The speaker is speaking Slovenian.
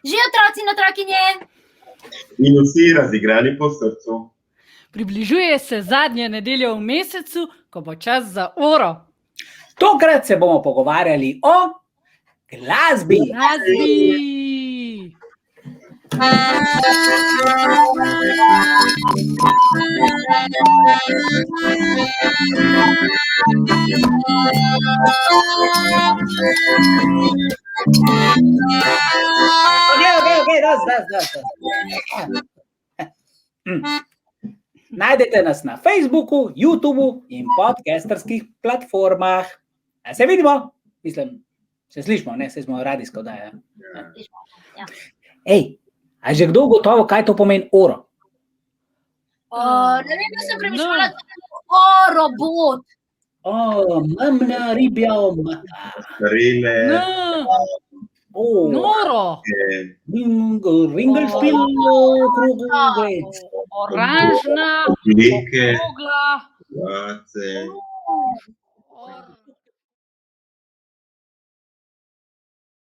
Že otroci in otrokinje. In vsi razigrani po srcu. Približuje se zadnja nedelja v mesecu, ko bo čas za uro. Tokrat se bomo pogovarjali o glasbi. Okay, dosti. Najdete nas na Facebooku, YouTubu in podcasterskih platformah. A se vidimo? Mislim, se slišimo, ne? Se smo radijsko oddaja. Ja. Ej, a že kdo gotovo, kaj to pomeni oro? Ne vem, da sem premišljala, robot. Mamna ribja omaka. Rile, Noro. Ringelšpil, krogel, Oranžna, oblike, okogla, vace,